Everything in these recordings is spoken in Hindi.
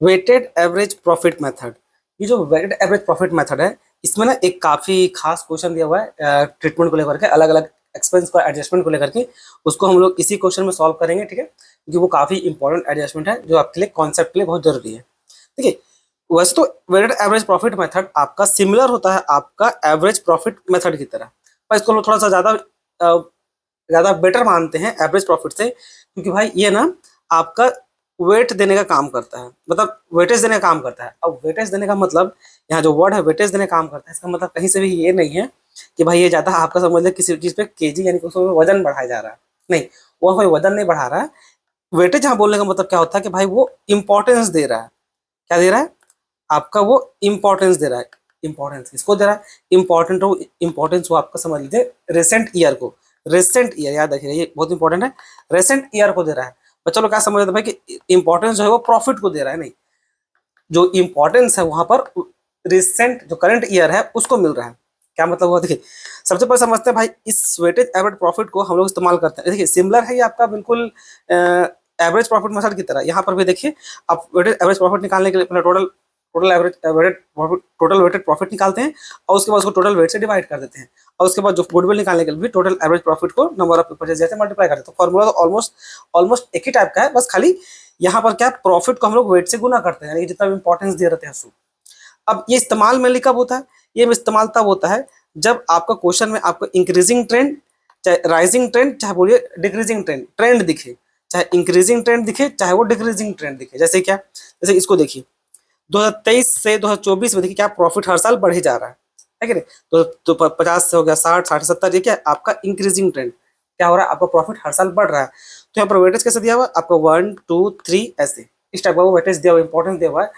Weighted average profit method. ये जो वेटेड एवरेज प्रॉफिट मेथड है, इसमें ना एक काफी खास क्वेश्चन दिया हुआ है ट्रीटमेंट को लेकर के, अलग अलग एक्सपेंस को एडजस्टमेंट को लेकर के। उसको हम लोग इसी क्वेश्चन में सॉल्व करेंगे, ठीक है, क्योंकि वो काफी इंपॉर्टेंट एडजस्टमेंट है जो आपके लिए कॉन्सेप्ट के लिए बहुत जरूरी है। ठीक है, वैसे तो वेटेड एवरेज प्रॉफिट मेथड आपका सिमिलर होता है आपका एवरेज प्रॉफिट मेथड की तरह, पर इसको लोग थोड़ा सा ज्यादा बेटर मानते हैं एवरेज प्रॉफिट से, क्योंकि भाई ये ना आपका वेट देने का काम करता है, मतलब वेटेज देने का काम करता है। अब वेटेज देने का मतलब, यहाँ जो वर्ड है वेटेज देने का काम करता है, इसका मतलब कहीं से भी ये नहीं है कि भाई ये ज्यादा आपका समझ ले किसी चीज पे केजी यानी कि उसमें वजन बढ़ाया जा रहा है, नहीं, वो कोई वजन नहीं बढ़ा रहा है। वेटेज यहाँ बोलने का मतलब क्या होता है कि भाई वो इंपॉर्टेंस दे रहा है। क्या दे रहा है? आपका वो इंपॉर्टेंस दे रहा है। इंपॉर्टेंस किसको दे रहा है? इंपॉर्टेंस वो आपका समझ लीजिए रिसेंट ईयर को। रिसेंट ईयर याद रखिए, ये बहुत इंपॉर्टेंट है। रिसेंट ईयर को दे रहा है। बच्चा लोग क्या समझ रहे थे भाई कि इंपॉर्टेंस जो है वो प्रॉफिट को दे रहा है? नहीं, जो इंपॉर्टेंस है वहां पर रिसेंट जो करंट ईयर है उसको मिल रहा है। क्या मतलब हुआ? देखिए, सबसे पहले समझते हैं भाई इस वेटेज एवरेज प्रॉफिट को हम लोग इस्तेमाल करते हैं। देखिए सिमिलर है ये आपका बिल्कुल एवरेज प्रॉफिट मेथड की तरह। यहाँ पर भी देखिए, आप वेटेज एवरेज प्रॉफिट निकालने के लिए पहले total total average weighted profit total weighted profit निकालते हैं, और उसके बाद उसको टोटल वेट से डिवाइड कर देते हैं, और उसके बाद जो गुडविल निकालने के लिए भी टोटल एवरेज प्रॉफिट को नंबर ऑफ परचेज जैसे मल्टीप्लाई करते हैं। तो फॉर्मूला तो ऑलमोस्ट ऑलमोस्ट एक ही टाइप का है, बस खाली यहाँ पर क्या प्रॉफिट को हम लोग वेट से गुना करते हैं, यानी कि जितना भी इंपॉर्टेंस दिए रहते हैं उसको। अब ये इस्तेमाल में कब होता है? ये इस्तेमाल तब होता है जब आपका क्वेश्चन में आपको इंक्रीजिंग ट्रेंड, चाहे राइजिंग ट्रेंड, चाहे बोलिए डिक्रीजिंग ट्रेंड ट्रेंड दिखे, चाहे इंक्रीजिंग ट्रेंड दिखे, चाहे वो डिक्रीजिंग ट्रेंड दिखे। जैसे क्या? जैसे इसको देखिए, 2023 से 2024 में देखिए क्या प्रॉफिट हर साल बढ़े जा रहा है कि नहीं? तो 50 से हो गया 60, 60 70, ये क्या आपका इंक्रीजिंग ट्रेंड। क्या हो रहा है? आपका प्रॉफिट हर साल बढ़ रहा है। तो यहाँ पर वेटेज कैसे दिया हुआ है? आपका 1 2 3 ऐसे इस टाइप का वो वेटेज दिया हुआ, इंपॉर्टेंस दिया हुआ है।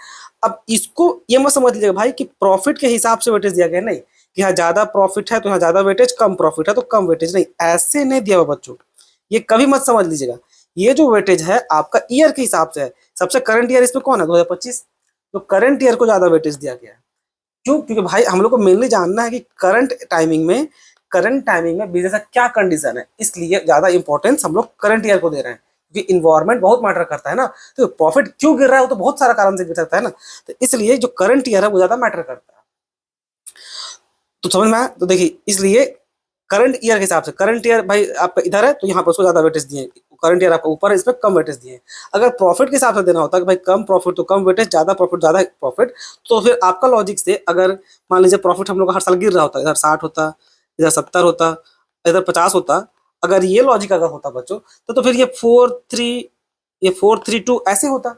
अब इसको ये मत समझ लीजिएगा भाई कि प्रॉफिट के हिसाब से वेटेज दिया गया, नहीं, कि यहाँ ज्यादा प्रॉफिट है तो यहाँ ज्यादा वेटेज, कम प्रॉफिट है तो कम वेटेज, नहीं, ऐसे नहीं दिया हुआ बच्चों। ये कभी मत समझ लीजिएगा। ये जो वेटेज है आपका ईयर के हिसाब से है। सबसे करंट ईयर इसमें कौन है? 2025। तो करंट ईयर को ज्यादा वेटेज दिया गया है। क्यों? क्योंकि भाई हम लोग को मेनली जानना है कि करंट टाइमिंग में बिजनेस का क्या कंडीशन है, इसलिए ज्यादा इंपॉर्टेंस हम लोग करंट ईयर को दे रहे हैं, क्योंकि इन्वायरमेंट बहुत मैटर करता है ना। तो प्रॉफिट क्यों गिर रहा है वो तो बहुत सारा कारण से गिर सकता है ना, तो इसलिए जो करंट ईयर है वो ज्यादा मैटर करता है। तो समझ में आया? तो देखिए इसलिए करंट ईयर के हिसाब से, करंट ईयर भाई आपका इधर है तो यहाँ पर उसको ज्यादा वेटेज दिए, करंट ईयर आपका ऊपर है इस पर कम वेटेज दिए। अगर प्रॉफिट के हिसाब से देना होता कि भाई कम प्रॉफिट तो कम वेटेज, ज्यादा प्रॉफिट ज्यादा प्रॉफिट, तो फिर आपका लॉजिक से अगर मान लीजिए प्रॉफिट हम लोग का हर साल गिर रहा होता, इधर 60 होता, इधर 70 होता, इधर 50 होता, अगर ये लॉजिक अगर होता बच्चों, तो फिर ये 4 3 2 ऐसे होता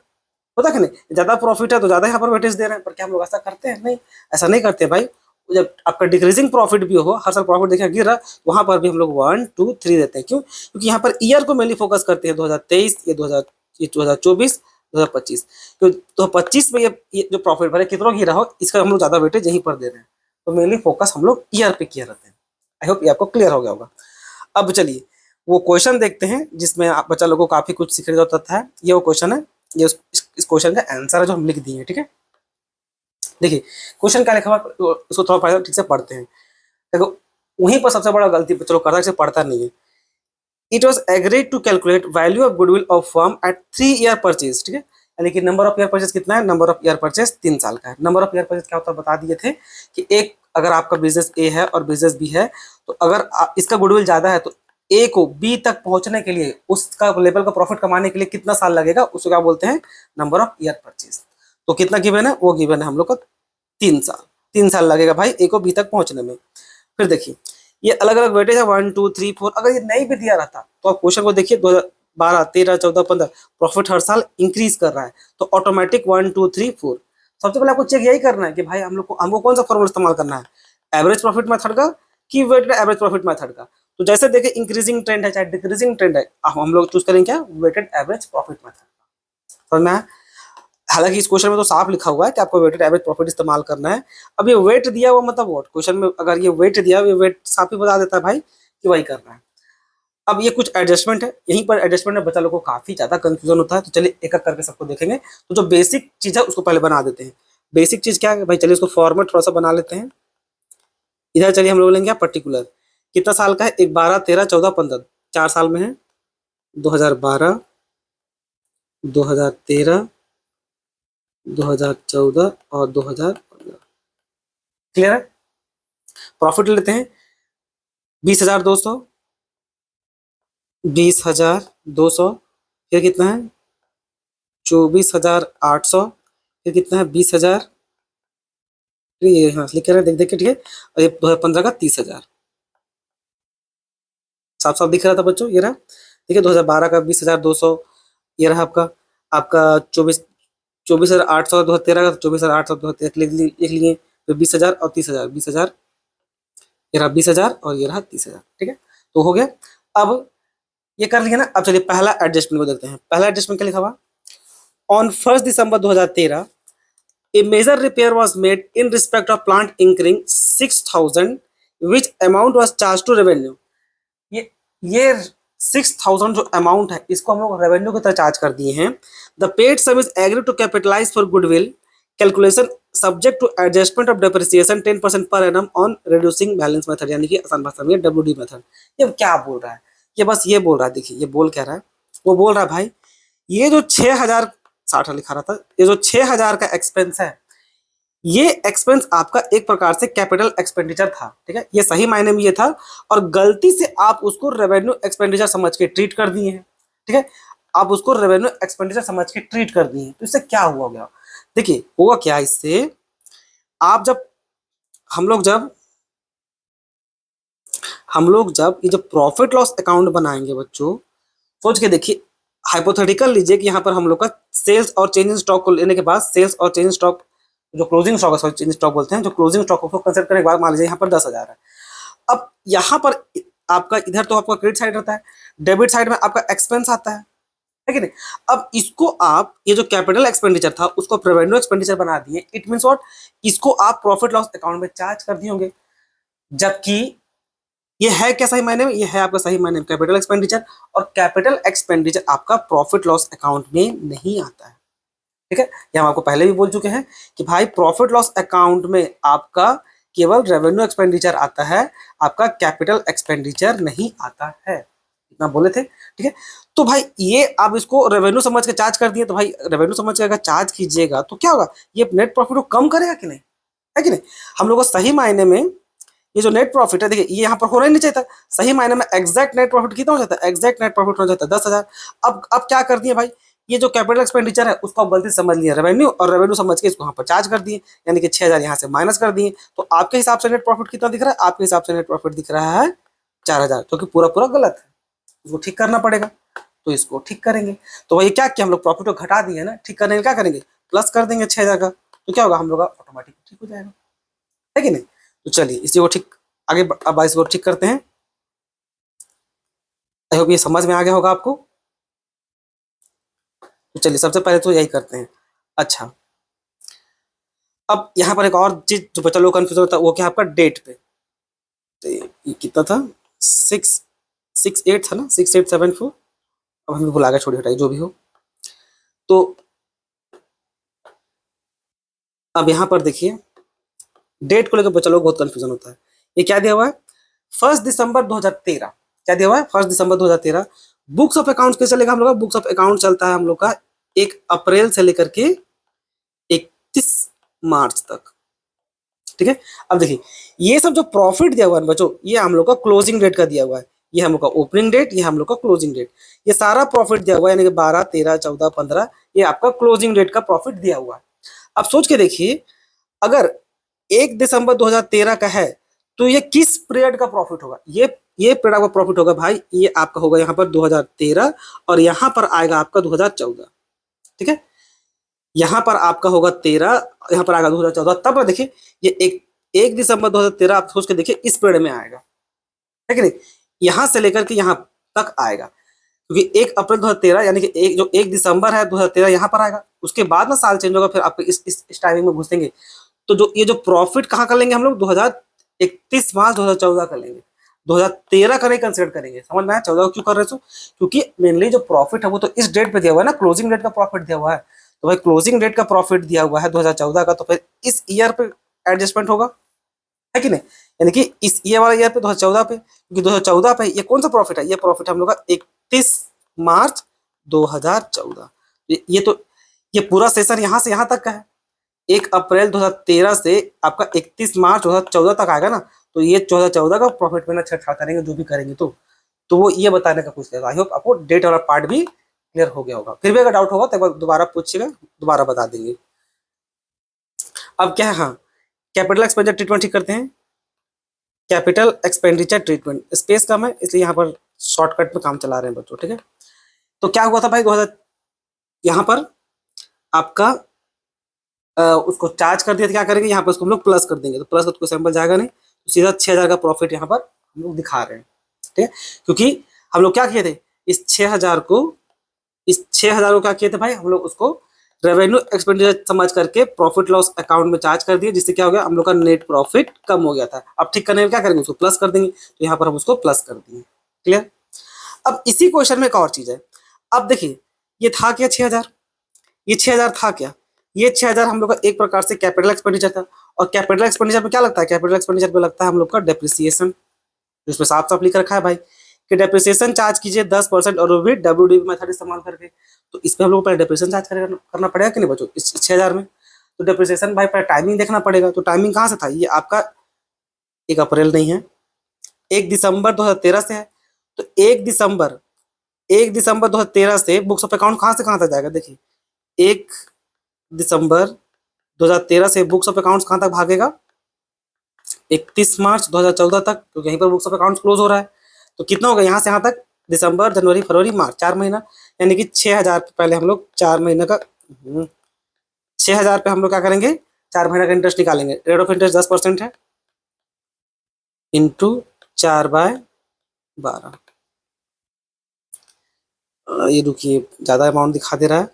कि नहीं? ज्यादा प्रॉफिट है तो ज्यादा यहाँ पर वेटेज दे रहे हैं, पर क्या हम लोग ऐसा करते हैं? नहीं, ऐसा नहीं करते भाई। जब आपका डिक्रीजिंग प्रॉफिट भी हो, हर साल प्रॉफिट देखिए गिर रहा, वहां पर भी हम लोग 1 2 3 देते हैं। क्यों? क्योंकि यहाँ पर ईयर को मेनली फोकस करते हैं, 2023, ये 2024, 2025। तो 2025 में ये जो प्रॉफिट भले कितना गिरा हो, इसका हम लोग ज्यादा वेटेज यहीं पर दे रहे हैं। तो मेनली फोकस हम लोग ईयर पे किया रहते हैं। आई होप ये आपको क्लियर हो गया होगा। अब चलिए वो क्वेश्चन देखते हैं जिसमें आप बच्चा लोगों को काफी कुछ सीखने का तथ्य है। ये वो क्वेश्चन है, ये इस क्वेश्चन का आंसर है जो हम लिख दिए हैं, ठीक है। देखिए क्वेश्चन क्या लिखा हुआ है, तो इसको थोड़ा पहले ठीक से पढ़ते हैं। देखो वहीं पर सबसे बड़ा गलती चलो करता है कि पढ़ता नहीं है। It was agreed to calculate value of goodwill of firm at 3 year purchase, ठीक है, यानी कि नंबर ऑफ ईयर परचेज कितना है? नंबर ऑफ ईयर परचेज 3 साल का है। नंबर ऑफ ईयर परचेज क्या होता है बता दिए थे कि एक अगर आपका बिजनेस ए है और बिजनेस बी है, तो अगर इसका गुडविल ज्यादा है तो ए को बी तक पहुंचने के लिए, उसका लेवल का प्रॉफिट कमाने के लिए कितना साल लगेगा, उसको क्या बोलते हैं? Number of year purchase. तो कितना गिवन है? वो गिवन है हम लोग का 3 साल। 3 साल लगेगा भाई ए को बी तक पहुंचने में। फिर देखिए ये अलग अलग वेटेज है 1 2 3 4। अगर ये नहीं भी दिया रहता तो आप क्वेश्चन को देखिए, 2012 13 14 15 प्रॉफिट हर साल इंक्रीज कर रहा है, तो ऑटोमेटिक 1 2 3 4। सबसे पहले आपको चेक यही करना है कि भाई हमको कौन सा फॉर्मूला इस्तेमाल करना है, एवरेज प्रॉफिट मेथड का कि वेटेड एवरेज प्रॉफिट मेथड का। तो जैसे देखिए इंक्रीजिंग ट्रेंड है चाहे डिक्रीजिंग ट्रेंड है, हम लोग चूज करेंगे क्या? Weighted average profit method. समझ में आया? हालांकि इस क्वेश्चन में तो साफ लिखा हुआ है कि आपको वेटेड एवरेज प्रॉफिट इस्तेमाल करना है। अब ये वेट दिया हुआ मतलब व्हाट, क्वेश्चन में अगर ये वेट दिया हुआ, ये वेट साफ ही बता देता है भाई कि वही करना है। अब ये कुछ एडजस्टमेंट है, यहीं पर एडजस्टमेंट में बच्चा लोगों को काफी ज्यादा कंफ्यूजन होता है। तो चलिए एक एक करके सबको देखेंगे। तो जो बेसिक चीज है उसको पहले बना देते हैं। बेसिक चीज क्या है भाई? चलिए उसको फॉर्मेट थोड़ा सा बना लेते हैं। इधर चलिए हम लोग लेंगे पर्टिकुलर कितना साल का है, एक 12 13 14 15, 4 साल में है। 2012, 2013, 2014 और 2015। क्लियर है? प्रॉफिट लेते हैं 20,200, 20,200, फिर कितना है 24,800, फिर कितना है 20,000, ये हाँ लिख रहे हैं देख देख के, ठीक है। और ये 2015 का 30,000, साफ साफ दिख रहा था बच्चों, ये रहा, ठीक है। 2012 का 20,200, ये रहा आपका आपका 24,800, 2013 का 24,800, 2013 लिख लिए। फिर 20,000 और 30,000, 20,000, ये रहा 20,000 और ये रहा 30,000, ठीक है। तो हो गया। अब ये कर लिया ना। अब चलिए पहला एडजस्टमेंट को देखते हैं। पहला एडजस्टमेंट क्या लिखा हुआ, on 1 December 2013 a major repair was made in respect of plant incurring 6,000 which amount was charged to revenue। ये 6,000 जो अमाउंट है इसको हम लोग रेवेन्यू की तरह चार्ज कर दिए हैं। The paid sum is agree to capitalize for goodwill calculation subject to adjustment of depreciation 10% पर annum on reducing balance method, यानी कि आसान भाषा में WD मेथड। ये क्या बोल रहा है, ये बस ये बोल रहा है, देखिए ये बोल क्या रहा है, वो बोल रहा है भाई ये जो 6,060 लिखा रहा था, ये जो 6,000 का एक्सपेंस है, ये एक्सपेंस आपका एक प्रकार से कैपिटल एक्सपेंडिचर था, ठीक है। ये सही मायने में ये था, और गलती से आप उसको रेवेन्यू एक्सपेंडिचर समझ के ट्रीट कर दिए हैं, ठीक है। आप उसको रेवेन्यू एक्सपेंडिचर समझ के ट्रीट कर दिए हैं, तो इससे क्या हुआ गया, देखिए हुआ क्या इससे, आप जब हम लोग जब ये जो प्रॉफिट लॉस अकाउंट बनाएंगे बच्चों, सोच के देखिए, हाइपोथेटिकल लीजिए कि यहाँ पर हम लोग का सेल्स और चेंज इन स्टॉक को लेने के बाद सेल्स और चेंज इन स्टॉक, जो क्लोजिंग स्टॉक है, सॉरी चेंज स्टॉक बोलते हैं, जो क्लोजिंग स्टॉक को कंसिडर करने के बाद मान लीजिए यहाँ पर 10,000 है। अब यहाँ पर आपका इधर तो आपका क्रेडिट साइड रहता है, डेबिट साइड में आपका एक्सपेंस आता है कि नहीं। अब इसको आप ये जो कैपिटल एक्सपेंडिचर था उसको रेवेन्यू एक्सपेंडिचर बना दिए। इट मीन्स व्हाट, इसको आप प्रॉफिट लॉस अकाउंट में चार्ज कर दिए होंगे, जबकि ये है क्या सही मायने में, ये है आपका सही मायने में कैपिटल एक्सपेंडिचर, और कैपिटल एक्सपेंडिचर आपका प्रॉफिट लॉस अकाउंट में नहीं आता है, ठीक है। ये हम आपको पहले भी बोल चुके हैं कि भाई प्रॉफिट लॉस अकाउंट में आपका केवल रेवेन्यू एक्सपेंडिचर आता है, आपका कैपिटल एक्सपेंडिचर नहीं आता है, इतना बोले थे, ठीक है। तो भाई ये आप इसको रेवेन्यू समझ के चार्ज कर दिए, तो भाई रेवेन्यू समझ के अगर चार्ज कीजिएगा तो क्या होगा, ये नेट प्रॉफिट को कम करेगा कि नहीं, है कि नहीं। हम लोग को सही मायने में ये जो नेट प्रॉफिट है, देखिए ये यहाँ पर होना ही नहीं चाहिए था, सही मायने में एग्जैक्ट नेट प्रॉफिट कितना हो जाता है, एग्जैक्ट नेट प्रॉफिट हो जाता है 10,000। अब क्या कर दिए भाई, ये जो कैपिटल एक्सपेंडिचर है उसको आप गलती समझ लिया रेवेन्यू, और रेवेन्यू समझ के इसको यहाँ पर चार्ज कर दिए, यानी कि 6,000 यहाँ से माइनस कर दिए। तो आपके हिसाब से नेट प्रॉफिट कितना दिख रहा है, आपके हिसाब से नेट प्रॉफिट दिख रहा है 4,000, जो कि पूरा पूरा गलत है, इसको ठीक करना पड़ेगा। तो इसको ठीक करेंगे, तो वही क्या किया हम लोग, प्रॉफिट को घटा दिए ना, ठीक करने के क्या करेंगे, प्लस कर देंगे 6,000 का, तो क्या होगा हम लोग का ऑटोमेटिक ठीक हो जाएगा, है कि नहीं। तो चलिए इसी को ठीक आगे अब इसको ठीक करते हैं। आई होप ये समझ में आ गया होगा आपको। तो चलिए सबसे पहले तो यही करते हैं। अच्छा, अब यहाँ पर एक और चीज जो बच्चा लोग कंफ्यूज होता है, वो क्या आपका डेट पे, तो ये कितना था 668 था ना, 6874, अब हमें भुला गया, छोड़ी हटाई जो भी हो। तो अब यहाँ पर देखिए डेट को लेकर बच्चा लोग बहुत कंफ्यूजन होता है। ये क्या दिया हुआ है 1 दिसंबर 2013, क्या दिया हुआ है 1 दिसंबर 2013। बुक्स ऑफ अकाउंट कैसे चलेगा हम लोग का, बुक्स ऑफ अकाउंट चलता है हम लोग का 1 अप्रैल से लेकर के 31 मार्च तक, ठीक है। अब देखिए ये सब जो प्रॉफिट दिया हुआ है बच्चों, ये हम लोग का क्लोजिंग डेट का दिया हुआ है, ये हम लोग का ओपनिंग डेट, ये हम लोग का क्लोजिंग डेट, ये सारा प्रॉफिट दिया हुआ है, यानी कि 12, 13, 14, 15, ये आपका क्लोजिंग डेट का प्रॉफिट दिया हुआ है। अब सोच के देखिए, अगर 1 दिसंबर 2013 का है तो ये किस पीरियड का प्रॉफिट होगा, ये पीरियड का प्रॉफिट होगा भाई, ये आपका होगा यहाँ पर 2013, और यहाँ पर आएगा आपका 2014, ठीक है। यहाँ पर आपका होगा 13, यहाँ पर आएगा 2014, तब देखिए ये 1 दिसंबर 2013 आप सोच के देखिए इस पीरियड में आएगा, है कि नहीं, यहाँ से लेकर के यहाँ तक आएगा, क्योंकि 1 अप्रैल 2013 यानी कि जो 1 दिसंबर है 2013 यहाँ पर आएगा, उसके बाद ना साल चेंज होगा, फिर आपको इस टाइमिंग में घुसेंगे। तो जो ये जो प्रॉफिट कहाँ कर लेंगे हम लोग 31 मार्च 2014 कर लेंगे, 2013 का नहीं कंसिडर करेंगे, समझ में आया। 14 क्यों कर रहे हो, क्योंकि मेनली जो प्रॉफिट है वो तो इस डेट पे दिया हुआ है ना, क्लोजिंग डेट का प्रॉफिट दिया हुआ है, तो भाई क्लोजिंग डेट का प्रॉफिट दिया हुआ है 2014 का, तो फिर इस ईयर पे एडजस्टमेंट होगा, है कि नहीं, यानी कि इस ये वाला ईयर पे 2014 पे, क्योंकि 2014 पे ये कौन सा प्रॉफिट है, ये प्रॉफिट हम लोग का 31 मार्च 2014, ये तो ये पूरा सेशन यहाँ से यहाँ तक का है। 1 अप्रैल 2013 से आपका 31 मार्च 2014 तक आएगा ना, तो ये 2014 का प्रॉफिट में ना छेड़छाड़ करेंगे जो भी करेंगे तो वो ये बताने का कुछ आई होप आपको डेट वाला पार्ट भी क्लियर हो गया होगा। फिर भी अगर डाउट होगा तो एक बार दोबारा पूछिएगा, दोबारा बता देंगे। अब क्या है, हाँ, कैपिटल एक्सपेंडिचर ट्रीटमेंट ठीक करते हैं। कैपिटल एक्सपेंडिचर ट्रीटमेंट, स्पेस कम है इसलिए यहाँ पर शॉर्टकट में काम चला रहे हैं बच्चों, ठीक है। तो क्या हुआ था भाई 2000 यहाँ पर आपका उसको चार्ज कर दिया, तो क्या करेंगे यहाँ पर उसको हम लोग प्लस कर देंगे, तो प्लस का तो कोई सैंपल जाएगा नहीं, तो सीधा 6000 का प्रॉफिट यहाँ पर हम लोग दिखा रहे हैं, ठीक है। क्योंकि हम लोग क्या किए थे, इस 6000 को क्या किए थे भाई, हम लोग उसको रेवेन्यू एक्सपेंडिचर समझ करके प्रॉफिट लॉस अकाउंट में चार्ज कर दिए, जिससे क्या हो गया हम लोग का नेट प्रॉफिट कम हो गया था। अब ठीक करने में क्या करेंगे, उसको प्लस कर देंगे, तो यहाँ पर हम उसको प्लस कर देंगे, क्लियर। अब इसी क्वेश्चन में एक और चीज है, अब देखिए ये था क्या 6000, ये 6000 था क्या, ये 6000 हम लोग का एक प्रकार से कैपिटल एक्सपेंडिचर था। और कैपिटल एक्सपेंडिचर में क्या लगता है, कैपिटल एक्सपेंडिचर में लगता है हम लोग का डेप्रिसिएशन, जिसमें साफ साफ लिख रखा है भाई कि डेप्रिसिएशन चार्ज कीजिए 10% और वो भी WDV मेथड इस्तेमाल करके। तो इस पे हम लोग को पहले डेप्रिसिएशन चार्ज करना पड़ेगा कि नहीं बच्चों, इस 6000 में। तो डेप्रिसिएशन भाई पहले टाइमिंग देखना पड़ेगा, तो टाइमिंग कहाँ से था, ये आपका 1 अप्रैल नहीं है, 1 दिसंबर 2013 से है। तो 1 दिसंबर 2013 से बुक्स ऑफ अकाउंट कहाँ से कहाँ तक जाएगा, देखिए 1 दिसंबर 2013 से बुक्स ऑफ अकाउंट्स कहाँ तक भागेगा, 31 मार्च 2014 तक, क्योंकि यहीं पर बुक्स ऑफ अकाउंट्स क्लोज हो रहा है। तो कितना होगा यहाँ से यहाँ तक, दिसंबर जनवरी फरवरी मार्च, 4 महीना, यानी कि 6000 पहले हम लोग 4 महीने का 6000 पे हम लोग क्या करेंगे, 4 महीने का इंटरेस्ट निकालेंगे। रेट ऑफ इंटरेस्ट 10% है, इंटू 4/12। ये रुकिए ज्यादा अमाउंट दिखा दे रहा है,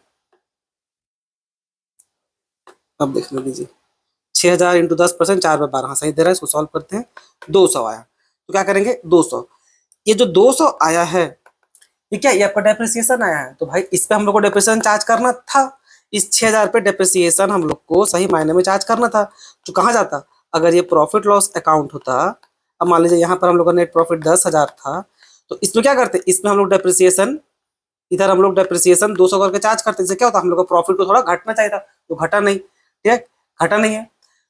अब देखने दीजिए। 6000 इंटू 10%, 4/12, हाँ सही दे रहा है, इसको सॉल्व करते हैं। 200 आया, तो क्या करेंगे 200, ये जो 200 आया है ये क्या, ये आपका डेप्रिसिएशन आया है, तो भाई इस पे हम लोग को डेप्रिसिएशन चार्ज करना था। इस 6000 पे डेप्रिसिएशन हम लोग को सही मायने में चार्ज करना था, जो कहाँ जाता, अगर ये प्रॉफिट लॉस अकाउंट होता, अब मान लीजिए यहाँ पर हम लोग का नेट प्रॉफिट 10,000 था, तो इसमें क्या करते, इसमें हम लोग डेप्रिसिएशन, इधर हम लोग डेप्रिसिएशन 200 करके चार्ज करते, इससे क्या होता, हम लोग का प्रॉफिट को थोड़ा घटना चाहिए था, तो घटा नहीं, ठीक है, घटा नहीं है,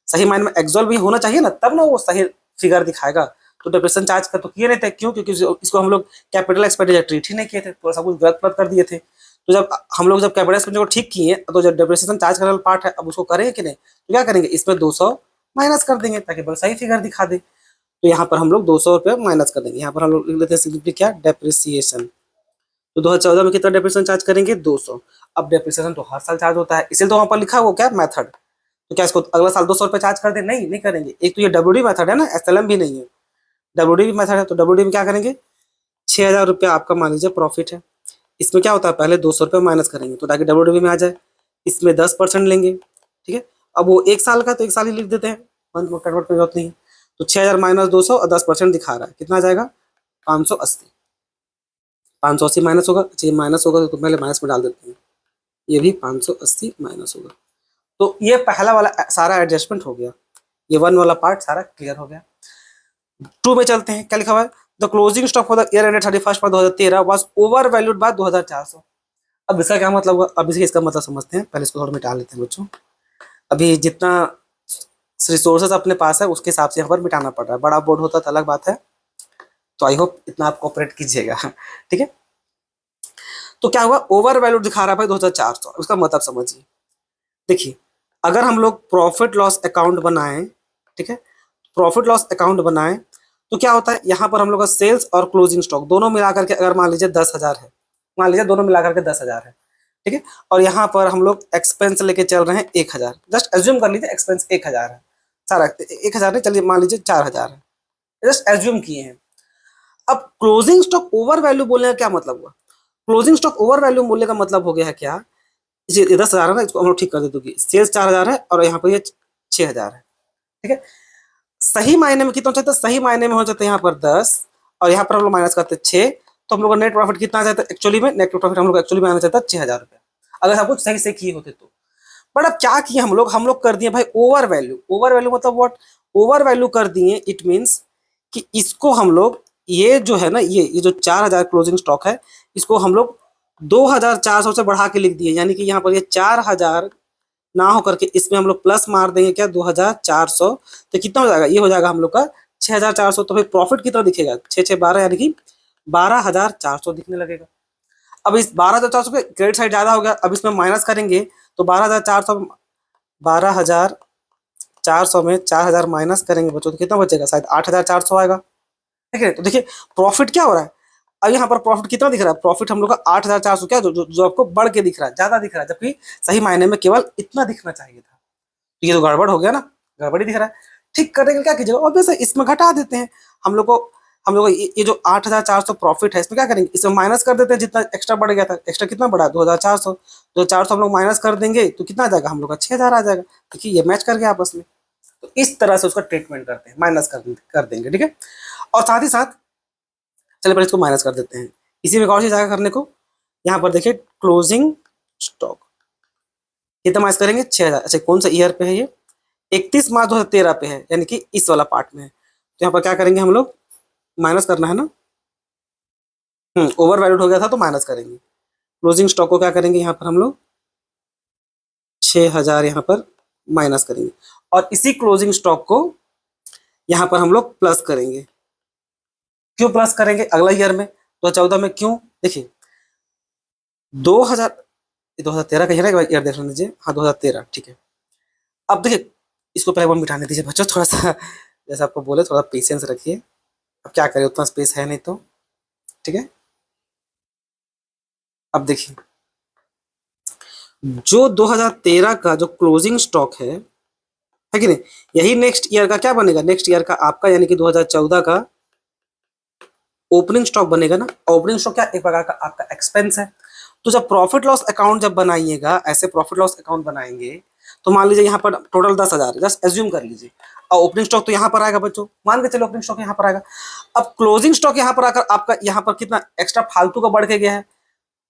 सही मायने में एग्जॉल्व भी होना चाहिए ना, तब ना वो सही फिगर दिखाएगा। तो डेप्रिसिएशन चार्ज कर तो किए नहीं थे, क्यों, क्योंकि इसको हम लोग कैपिटल एक्सपेंडिचर ट्रीट ही नहीं किए थे, थोड़ा सा कुछ गलत कर दिए थे। तो जब हम लोग जब कैपिटल एक्सपेंडिचर को ठीक किए, तो जब डेप्रिसिएशन चार्ज करने वाला पार्ट है, अब उसको करेंगे कि नहीं, तो क्या करेंगे, इसमें 200 माइनस कर देंगे ताकि बस सही फिगर दिखा दे। तो यहाँ पर हम लोग 200 रुपये माइनस कर देंगे, यहाँ पर हम लोग लिख लेते हैं सिंपली क्या, डेप्रिसिएशन। तो 2014 में कितना डेप्रिसिएशन चार्ज करेंगे, 200। अब डेप्रिसिएशन तो हर साल चार्ज होता है, इसलिए तो वहाँ पर लिखा है वो क्या, मेथड। तो क्या इसको अगला साल 200 रुपये चार्ज कर दे, नहीं नहीं करेंगे। एक तो ये WD मेथड है ना, SLM भी नहीं है, WD मेथड है। तो WD में क्या करेंगे, 6000 रुपये आपका मान लीजिए प्रॉफिट है, इसमें क्या होता है, पहले 200 रुपये माइनस करेंगे, तो ताकि WD में आ जाए, इसमें 10% लेंगे, ठीक है। अब वो 1 साल का तो 1 साल ही लिख देते हैं, मंथ में कन्वर्ट करने की जरूरत नहीं है। तो 6000 माइनस 200 और 10% दिखा रहा है, कितना आ जाएगा, 580। 580 माइनस होगा, अच्छा माइनस होगा तो पहले माइनस में डाल देते हैं, ये भी 580 माइनस होगा। तो ये पहला वाला सारा एडजस्टमेंट हो गया, ये 1 वाला पार्ट सारा क्लियर हो गया। 2 में चलते हैं, क्या लिखा हुआ है, the closing stock for the year ended 31 March 2013 was over valued bye 2400। अब इसका क्या मतलब हुआ, अब इसका मतलब समझते हैं, पहले इसको थोड़ा मिटा लेते हैं बच्चों। अभी जितना रिसोर्सेज अपने पास है उसके हिसाब से यहाँ पर मिटाना पड़ रहा है, बड़ा बोर्ड होता तो अलग बात है। तो आई होप इतना आप कोऑपरेट कीजिएगा, ठीक है। तो क्या हुआ, ओवर वैल्यू दिखा रहा है भाई 2400, उसका मतलब समझिए। देखिए अगर हम लोग प्रॉफिट लॉस अकाउंट बनाएं, ठीक है, प्रॉफिट लॉस अकाउंट बनाएं तो क्या होता है, यहाँ पर हम लोग का सेल्स और क्लोजिंग स्टॉक दोनों मिलाकर के अगर मान लीजिए 10,000 है, मान लीजिए दोनों मिलाकर के 10,000 है, ठीक है। और यहाँ पर हम लोग एक्सपेंस लेके चल रहे हैं 1000, जस्ट एज्यूम कर लीजिए एक्सपेंस 1000 है, सारा 1000 नहीं, चलिए मान लीजिए 4000 है, जस्ट एज्यूम किए हैं। अब क्लोजिंग स्टॉक ओवर वैल्यू बोलने का क्या मतलब हुआ, क्लोजिंग स्टॉक ओवर वैल्यू बोलने का मतलब हो गया है क्या, ये 10,000 है ना, इसको हम लोग ठीक कर देते हैं, सेल्स 4000 है और यहाँ पर ये 6000 है, ठीक है। सही मायने में कितना हो जाता है, सही मायने में हो जाता है यहाँ पर 10 और यहाँ पर हम लोग माइनस करते हैं 6, तो हम लोग का नेट प्रॉफिट कितना आ जाता है, एक्चुअली में नेट प्रॉफिट हम लोग एक्चुअली में आना चाहता है 6000 रुपये, अगर सब कुछ सही से किए होते तो। बट अब क्या किए हम लोग कर दिए भाई ओवर वैल्यू। ओवर वैल्यू मतलब व्हाट, ओवर वैल्यू कर दिए, इट मीन्स कि इसको हम लोग, ये जो है ना, ये जो 4000 क्लोजिंग स्टॉक है, इसको हम लोग 2,400 से बढ़ा के लिख दिए, यानी कि यहाँ पर ये 4,000 ना होकर के इसमें हम लोग प्लस मार देंगे क्या 2,400, तो कितना हो जाएगा, ये हो जाएगा हम लोग का 6,400। तो फिर प्रॉफिट कितना दिखेगा, 6 6 12 यानी कि 12,400 दिखने लगेगा। अब इस 12,400 पे क्रेडिट साइड ज्यादा हो गया, अब इसमें माइनस करेंगे तो 12,400 में 4,000 माइनस करेंगे बच्चों, तो कितना बचेगा, शायद 8,400 आएगा। ठीक है, तो देखिए प्रॉफिट क्या हो रहा है, अब यहाँ पर प्रॉफिट कितना दिख रहा है, प्रॉफिट हम लोग का 8,400 क्या जो आपको बढ़ के दिख रहा है, ज्यादा दिख रहा है, जबकि सही मायने में केवल इतना दिखना चाहिए था। तो ये तो गड़बड़ हो गया ना, गड़बड़ी दिख रहा है। ठीक करने के लिए क्या कीजिएगा, ऑब्वियस इसमें घटा देते हैं हम लोग को ये जो 8,400 प्रॉफिट है इसमें क्या करेंगे, इसमें माइनस कर देते हैं, जितना एक्स्ट्रा बढ़ गया था, एक्स्ट्रा कितना बढ़ा 2,400, 2,400 हम लोग माइनस कर देंगे तो कितना आ जाएगा हम लोग का 6,000 आ जाएगा। देखिए ये मैच कर गया आपस में। तो इस तरह से उसका ट्रीटमेंट करते हैं, माइनस कर देंगे। ठीक है, और साथ ही साथ चलिए पहले इसको माइनस कर देते हैं। इसी में एक और चीज आएगा करने को, यहाँ पर देखिए क्लोजिंग स्टॉक कितना माइनस करेंगे 6,000। अच्छा कौन सा ईयर पे है ये, 31 मार्च 2013 पे है, यानी कि इस वाला पार्ट में है। तो यहाँ पर क्या करेंगे हम लोग, माइनस करना है ना, ओवर वैल्यूड हो गया था तो माइनस करेंगे। क्लोजिंग स्टॉक को क्या करेंगे, यहाँ पर हम लोग 6,000 यहाँ पर माइनस करेंगे, और इसी क्लोजिंग स्टॉक को यहाँ पर हम लोग प्लस करेंगे। क्यों प्लस करेंगे अगला ईयर में 2014 में, क्यों, देखिए 2013 का ईयर देख लीजिए, हाँ 2013, ठीक है। अब देखिए इसको पहले वो मिटाने दीजिए बच्चों, थोड़ा सा जैसे आपको बोले थोड़ा पेशेंस रखिए, अब क्या करें उतना स्पेस है नहीं तो। ठीक है, अब देखिए जो 2013 का जो क्लोजिंग स्टॉक है कि नहीं, यही नेक्स्ट ईयर का क्या बनेगा, नेक्स्ट ईयर का आपका यानी कि 2014 का ओपनिंग स्टॉक बनेगा ना। ओपनिंग स्टॉक क्या एक प्रकार का आपका एक्सपेंस है। तो जब प्रॉफिट लॉस अकाउंट जब बनाइएगा, ऐसे प्रॉफिट लॉस अकाउंट बनाएंगे तो मान लीजिए यहाँ पर टोटल 10,000, जस्ट एज्यूम कर लीजिए, और ओपनिंग स्टॉक तो यहाँ पर आएगा बच्चों, मान के चलो ओपनिंग स्टॉक यहाँ पर आएगा। अब क्लोजिंग स्टॉक यहाँ पर आकर आपका यहाँ पर कितना एक्स्ट्रा फालतू का बढ़ के गया है,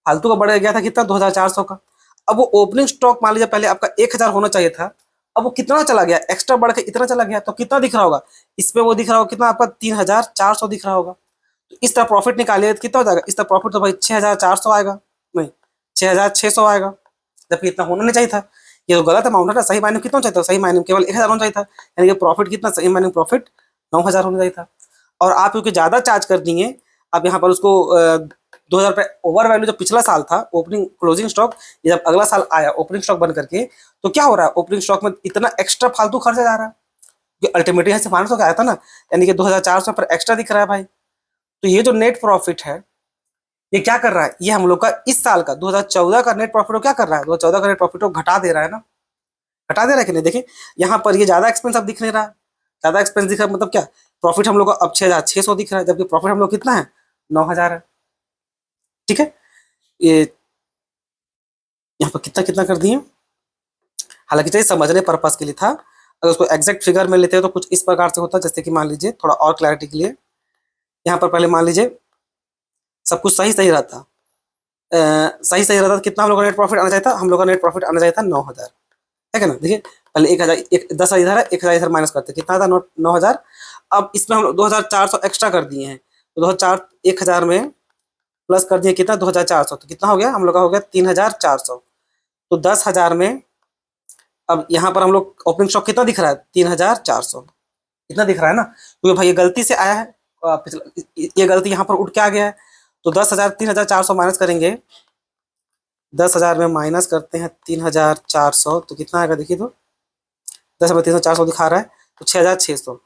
फालतू का बढ़ गया था कितना 2,400 का। अब वो ओपनिंग स्टॉक मान लीजिए पहले आपका 1,000 होना चाहिए था, अब वो कितना चला गया, एक्स्ट्रा बढ़ के इतना चला गया, तो कितना दिख रहा होगा, इसमें वो दिख रहा होगा कितना आपका 3,400 दिख रहा होगा। तो इस तरह प्रॉफिट निकालिए तो कितना हो जाएगा, इस तरह प्रॉफिट तो भाई 6,400 आएगा, नहीं 6,600 आएगा, जबकि इतना होना नहीं चाहिए था। ये तो गलत अमाउंट है ना, सही मायने में कितना चाहिए था, सही मायने में केवल 1,000 होना चाहिए था, यानी कि प्रॉफिट कितना, सही मायने में प्रॉफिट 9,000 होना चाहिए था। और आप क्योंकि ज्यादा चार्ज कर दिए, आप यहाँ पर उसको 2,000 रुपये ओवर वैल्यू जो पिछला साल था ओपनिंग क्लोजिंग स्टॉक, ये जब अगला साल आया ओपनिंग स्टॉक बन करके, तो क्या हो रहा है ओपनिंग स्टॉक में इतना एक्स्ट्रा फालतू खर्चा जा रहा है, अल्टीमेटली यहाँ से माइनस होकर आया था ना, यानी कि 2,400 पर एक्स्ट्रा दिख रहा है भाई। तो ये जो नेट प्रॉफिट है ये क्या कर रहा है, ये हम लोग का इस साल का 2014 का नेट प्रॉफिट को क्या कर रहा है, 2014 का नेट प्रॉफिट को घटा दे रहा है ना, घटा दे रहा है कि नहीं। देखिए यहाँ पर ये ज्यादा एक्सपेंस अब दिख नहीं रहा, ज्यादा एक्सपेंस दिख रहा है, मतलब क्या प्रॉफिट हम लोग का अब 6,600 दिख रहा है, जबकि प्रॉफिट हम लोग कितना है 9,000 है। ठीक है, ये यहाँ पर कितना कितना कर दिए, हालांकि चाहिए समझने पर्पस के लिए था, अगर उसको एग्जैक्ट फिगर में लेते हैं तो कुछ इस प्रकार से होता है, जैसे कि मान लीजिए थोड़ा और क्लैरिटी के लिए, यहाँ पर पहले मान लीजिए सब कुछ सही सही रहता, सही सही रहता, कितना हम लोग का नेट प्रॉफिट आना चाहिए था, हम लोग का नेट प्रॉफिट आना चाहिए था 9,000, है ना। देखिए पहले 1,000, 10,000 इधर है, 1,000 इधर माइनस करते कितना था 9,000। अब इसमें हम लोग 2,400 एक्स्ट्रा कर दिए हैं, तो 1,000 में प्लस कर दिए कितना 2,400, तो कितना हो गया हम लोग का हो गया 3,400। तो 10,000 में अब यहाँ पर हम लोग ओपनिंग स्टॉक कितना दिख रहा है 3,400, इतना दिख रहा है ना, क्योंकि भाई ये गलती से आया है, ये गलती यहाँ पर उठ के आ गया है। तो 10,000 3,400 माइनस करेंगे, 10,000 में माइनस करते हैं 3,400, तो कितना आएगा देखिए, तो 10 में 3,400 दिखा रहा है, तो 6,600।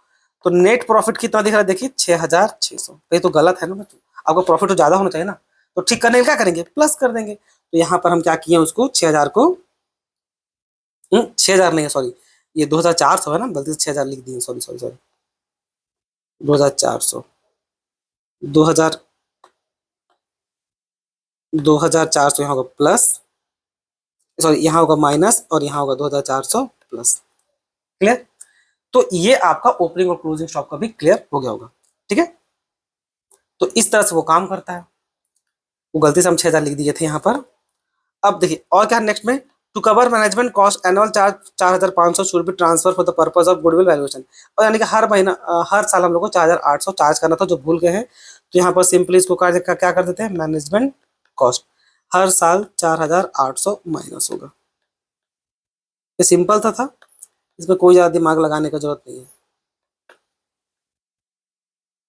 तो नेट प्रॉफिट कितना दिख रहा है देखिए 6,600, ये तो गलत है ना बच्चों, आपका प्रॉफिट तो ज्यादा होना चाहिए ना। तो ठीक करने के लिए क्या करेंगे, प्लस कर देंगे। तो यहाँ पर हम क्या किए उसको 6,000 को 6,000 नहीं है सॉरी, ये 2,400 है ना, गलती से 6,000 लिख दिए, सॉरी सॉरी सॉरी, 2,400, 2,000, 2,400 यहाँ होगा प्लस, सॉरी यहाँ होगा माइनस, और यहाँ होगा 2,400 प्लस। क्लियर, तो ये आपका ओपनिंग और क्लोजिंग स्टॉक का भी क्लियर हो गया होगा। ठीक है, तो इस तरह से वो काम करता है, वो गलती से हम 6,000 लिख दिए थे यहाँ पर। अब देखिए और क्या नेक्स्ट में, to cover management cost annual charge 4,500 should be transfer for the purpose of goodwill valuation. और यानी कि हर महीना हर साल हम लोग को 4,800 चार्ज करना था, जो भूल गए हैं, तो यहाँ पर सिंपली इसको क्या कर देते हैं मैनेजमेंट कॉस्ट। हर साल 4,800 माइनस होगा। ये सिंपल था, इसमें कोई ज़्यादा दिमाग लगाने का जरूरत नहीं है।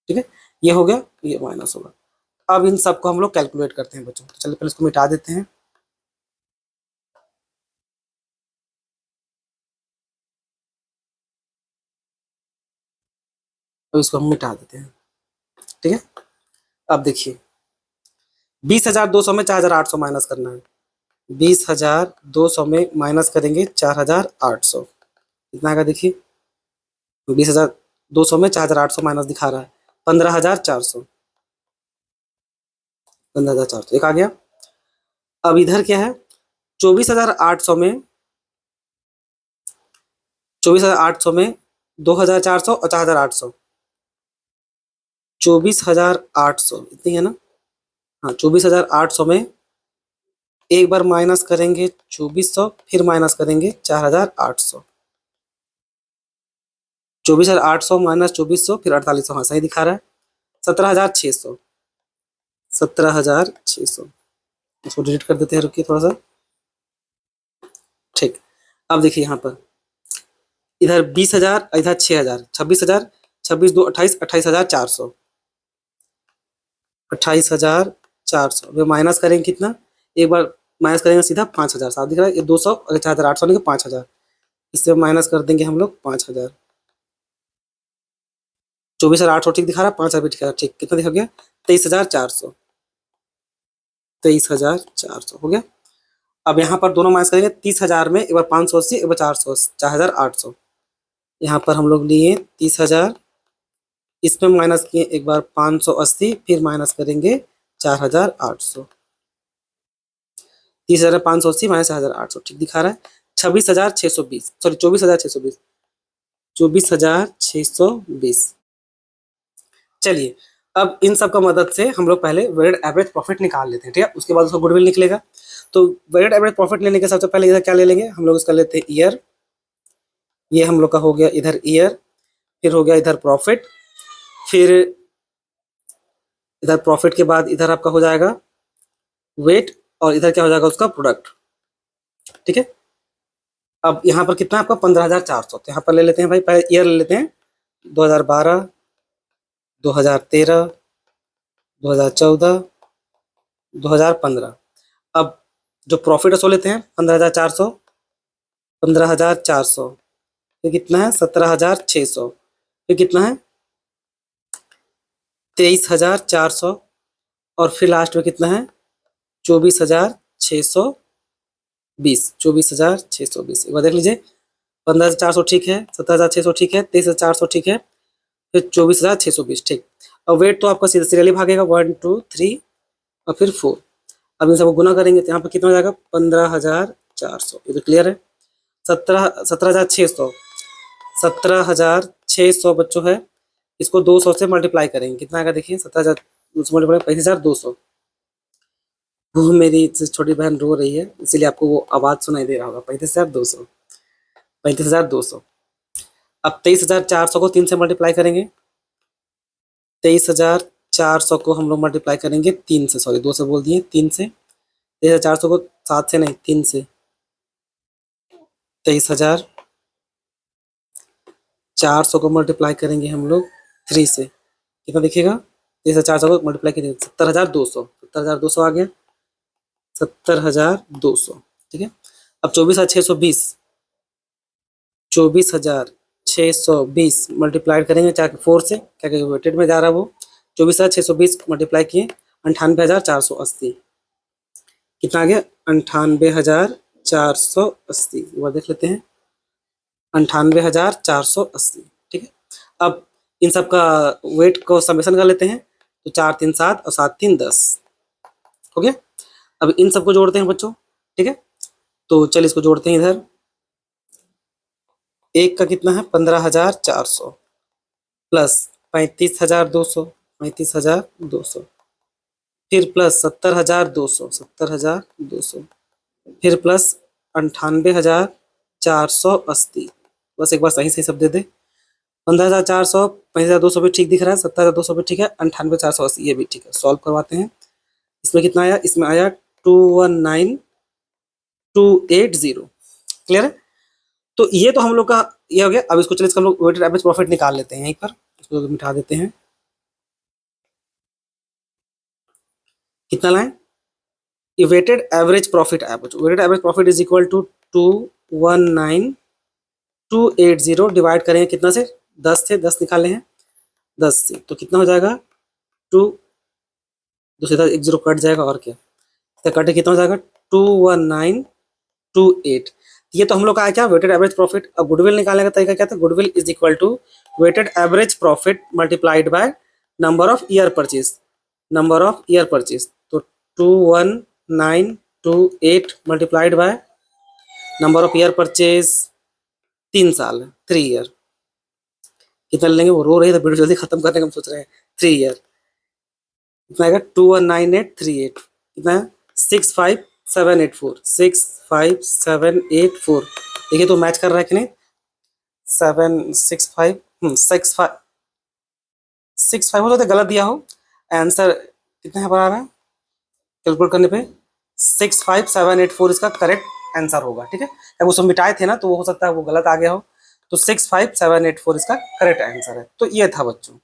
ठीक है, ये हो गया, ये माइनस होगा। अब इन सबको हम लोग कैलकुलेट करते हैं बच्चों। तो चलिए पहले इसको मिटा देते हैं। तो इसको हम मिटा देते हैं। ठीक है, अब देखिए 20,200 में 4,800 माइनस करना है। 20,200 में माइनस करेंगे 4,800, कितना आएगा देखिए। 20,200 में 4,800 माइनस दिखा रहा है 15,400, 15,400 एक आ गया। अब इधर क्या है, 24,800 में 24,800 में 2,400 और 4,800, 24,800 इतनी है ना। हाँ, 24,800 में एक बार माइनस करेंगे 2,400, फिर माइनस करेंगे 4,800। 24,800 माइनस 2,400 फिर 4,800, हाँ सही दिखा रहा है। 17,600, 17,600। इसको डिलीट कर देते हैं, रुकिए थोड़ा सा। ठीक, अब देखिए यहाँ पर इधर 20,000, इधर 6,000, 26,000, 26 2 28, 28,400, 28,400 वे माइनस करेंगे कितना, एक बार माइनस करेंगे सीधा 5,000, साफ दिख रहा है। ये 200 और 4,800 नहीं 5,000, इससे माइनस कर देंगे हम लोग 5,000। 24,800 ठीक दिखा रहा है, 5,000 भी ठीक है। ठीक, कितना दिखा गया, 23,400, 23,400 हो गया। अब यहाँ पर दोनों माइनस करेंगे, 30,000 में एक बार 580, एक बार 480, 4,800। यहाँ पर हम लोग लिए 30,000, इसमें माइनस किए एक बार 580, फिर माइनस करेंगे 4,800। 30,580 माइनस 4,800 ठीक दिखा रहा है। 26,620, सॉरी 24,620, 24,620। चलिए अब इन सब का मदद से हम लोग पहले वेटेड एवरेज प्रॉफिट निकाल लेते हैं। ठीक है, उसके बाद उसका गुडविल निकलेगा। तो वेटेड एवरेज प्रॉफिट लेने के सबसे पहले इधर क्या ले लेंगे हम लोग, इसका लेते हैं ईयर। ये हम लोग का हो गया इधर ईयर, फिर हो गया इधर प्रॉफिट, फिर इधर प्रॉफिट के बाद इधर आपका हो जाएगा वेट, और इधर क्या हो जाएगा उसका प्रोडक्ट। ठीक है, अब यहाँ पर कितना आपका 15,400, तो यहाँ पर ले लेते हैं भाई, पहले ईयर ले लेते हैं। 2012, 2013, 2014, 2015। अब जो प्रॉफिट है सो लेते हैं 15,400, 15,400, फिर कितना है 17,600, फिर कितना है 23,400, और फिर लास्ट में कितना है 24,620, 24,620। एक बार देख लीजिए, 15,400 ठीक है, 17,600 ठीक है, 23,400 ठीक है, फिर 24,620 ठीक। और वेट तो आपका सीरियली भागेगा 1 2 3 और फिर 4। अब इन सबको गुना करेंगे तो यहाँ पर कितना हो जाएगा 15,400। ये तो क्लियर है। 17,600, 17,600 बच्चों है, इसको 200 से मल्टीप्लाई करेंगे, कितना आएगा देखिए 17,200 मल्टीप्लाई 35,200। वो मेरी छोटी बहन रो रही है, इसीलिए आपको वो आवाज़ सुनाई दे रहा होगा। 35,200, 35,200। अब 23,400 को 3 से मल्टीप्लाई करेंगे, 23,400 को हम लोग मल्टीप्लाई करेंगे 3 से, सॉरी 2 से बोल दिए, 3 से। 23,400 को 7 से नहीं 3 से, 23,400 को मल्टीप्लाई करेंगे हम लोग 3 से, कितना दिखेगा 23,400 को मल्टीप्लाई करेंगे 70,200, 70,200 आ गया, 70,200। ठीक है, अब 24,620, 24,620 मल्टीप्लाई करेंगे 4 से, क्या क्या वेटेड में जा रहा है वो। 24,620 मल्टीप्लाई किए 98,480, कितना आ गया 98,480। एक बार देख लेते हैं, 98,480। ठीक है, अब इन सब का वेट को समेशन कर लेते हैं, तो 4 3 7 और 7 3 10 हो गया। अब इन सबको जोड़ते हैं बच्चों। ठीक है, तो चलिए इसको जोड़ते हैं। इधर एक का कितना है 15,400 प्लस 35,200, 35,200, फिर प्लस 70,200, 70,200, फिर प्लस 98,480। बस एक बार सही सही सब दे दे। 15,400, 35,200 भी ठीक दिख रहा है, 70,200 भी ठीक है, 98,480 ये भी ठीक है। सॉल्व करवाते हैं। इसमें कितना आया, इसमें आया 219280। क्लियर है? तो ये तो हम लोग का ये हो गया। अब इसको चलिए हम लोग वेटेड एवरेज प्रॉफिट निकाल लेते हैं। यहीं पर इसको मिटा देते हैं। कितना लाएं? ये वेटेड एवरेज प्रॉफिट आया बच्चों। Weighted average profit is equal to 219280 divide करेंगे कितना से? 10 थे, 10 निकाले हैं 10 से, तो कितना हो जाएगा? 2, दूसरी तरफ 10 कट जाएगा और क्या, तो कटे कितना हो जाएगा? 21928। ये तो हम लोग का है क्या? Weighted average profit. अब गुडविल निकालने का तरीका क्या था? Goodwill is equal to weighted average profit multiplied by number of year purchase. Number of year purchase, तो 21928 multiplied by number of year purchase 3 साल, 3 ईयर। कितना लेंगे? वो रो रही है तो वीडियो जल्दी खत्म करने का हम सोच रहे हैं। 3 ईयर कितना आएगा? 219838। कितना है? 65784। 65784। देखिए तो मैच कर रहा है कि नहीं? 765 65 65 हो जाता है, गलत दिया हो। आंसर कितना है बना रहा है कैलकुलेट करने पे? 65784 इसका करेक्ट आंसर होगा। ठीक है, अब उसको मिटाए थे ना तो हो सकता है वो गलत आ गया हो। तो 65784 इसका करेक्ट आंसर है। तो ये था बच्चों।